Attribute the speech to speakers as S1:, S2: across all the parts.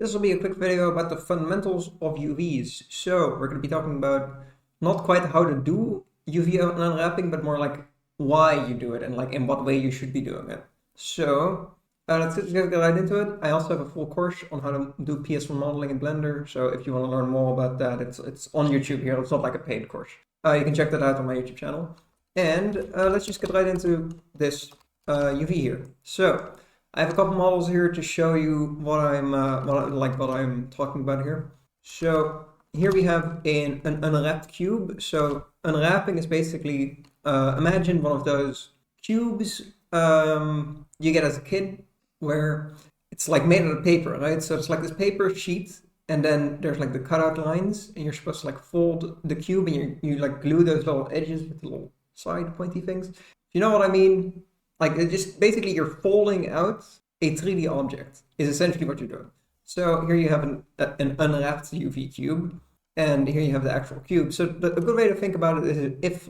S1: This will be a quick video about the fundamentals of UVs. So we're going to be talking about not quite how to do UV unwrapping, but more like why you do it and like in what way you should be doing it. So let's get right into it. I also have a full course on how to do PS1 modeling in Blender. So if you want to learn more about that, it's on YouTube here. It's not like a paid course. You can check that out on my YouTube channel. And let's just get right into this UV here. So I have a couple models here to show you what I'm talking about here. So here we have an unwrapped cube. So unwrapping is basically imagine one of those cubes you get as a kid where it's like made out of paper, right? So it's like this paper sheet, and then there's like the cutout lines, and you're supposed to like fold the cube, and you like glue those little edges with the little side pointy things. You know what I mean? Like it just basically you're folding out a 3D object is essentially what you're doing. So here you have an unwrapped UV cube, and here you have the actual cube. So a good way to think about it is if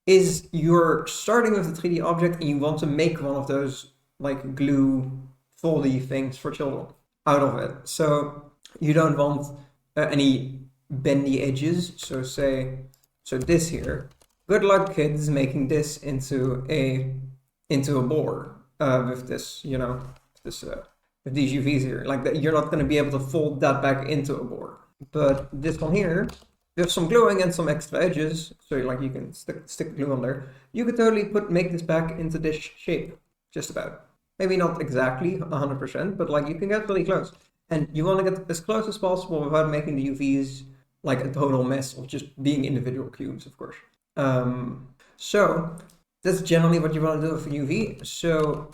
S1: is you're starting with a 3D object and you want to make one of those like glue foldy things for children out of it. So you don't want any bendy edges. So this here. Good luck, kids, making this into a board with this, with these UVs here. Like that, you're not going to be able to fold that back into a board. But this one here, with some gluing and some extra edges, so like you can stick glue on there, you could totally make this back into this shape, just about. Maybe not exactly 100%, but like you can get really close. And you want to get as close as possible without making the UVs like a total mess of just being individual cubes, of course. So that's generally what you want to do with a UV. So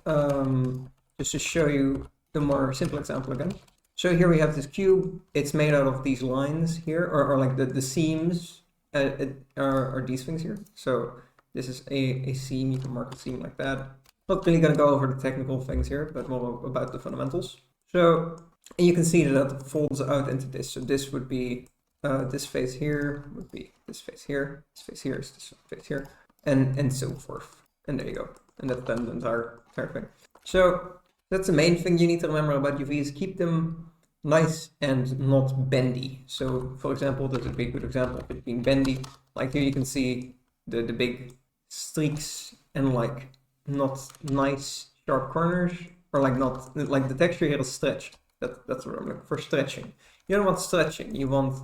S1: just to show you the more simple example again. So here we have this cube. It's made out of these lines here, or like the seams are these things here. So this is a seam. You can mark a seam like that. Not really going to go over the technical things here, but more about the fundamentals. So and you can see that it folds out into this. So this would be this face here, would be this face here, this face here is this face here, and so forth. And there you go. And that's then the entire thing. So that's the main thing you need to remember about UVs. Keep them nice and not bendy. So for example, there's a big good example of it being bendy. Like here you can see the big streaks and like not nice sharp corners, or like not like the texture here is stretched. That's what I'm looking for, stretching. You don't want stretching. You want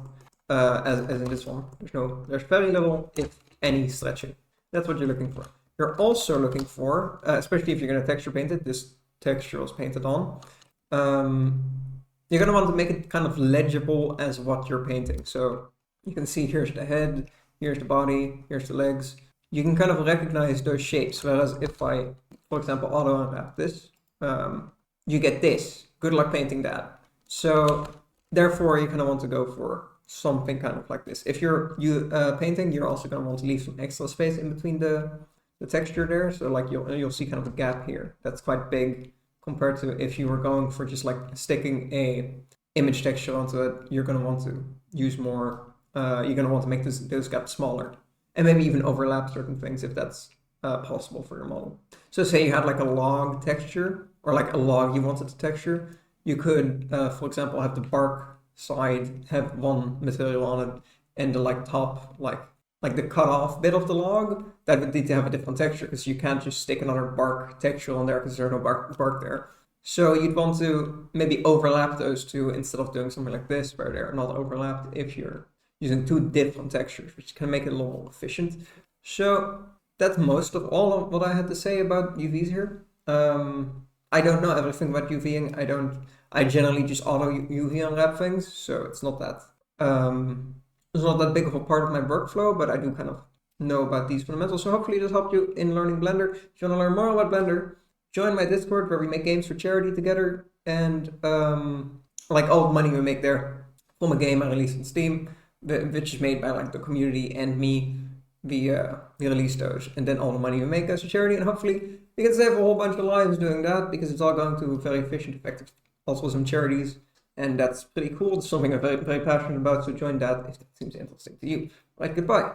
S1: as in this one. There's very little, if any, stretching. That's what you're looking for. You're also looking for, especially if you're going to texture paint it, this texture was painted on, you're going to want to make it kind of legible as what you're painting. So you can see here's the head, here's the body, here's the legs. You can kind of recognize those shapes, whereas if I, for example, auto unwrap this, you get this. Good luck painting that. So therefore you kind of want to go for something kind of like this. If you're painting, you're also going to want to leave some extra space in between the texture there. So like you'll see kind of a gap here. That's quite big compared to if you were going for just like sticking a image texture onto it. You're going to want to use more, you're going to want to make those gaps smaller, and maybe even overlap certain things if that's possible for your model. So say you had like a log texture, or like a log you wanted to texture, you could, for example, have the bark side have one material on it, and the like top, like the cut off bit of the log, that would need to have a different texture, because you can't just stick another bark texture on there because there's no bark there. So you'd want to maybe overlap those two instead of doing something like this where they're not overlapped, if you're using two different textures, which can make it a little more efficient. So that's most of all of what I had to say about UVs here. I don't know everything about UVing. I generally just auto UV unwrap things, so it's not that big of a part of my workflow, but I do kind of know about these fundamentals. So hopefully this helped you in learning Blender. If you want to learn more about Blender, join my Discord where we make games for charity together, and like all the money we make there from a game I released on Steam, which is made by like the community and me, we release those, and then all the money we make goes to charity, and hopefully we can save a whole bunch of lives doing that, because it's all going to very efficient, effective, also some charities, and that's pretty cool. It's something I'm very, very passionate about, so join that if that seems interesting to you. Right, goodbye.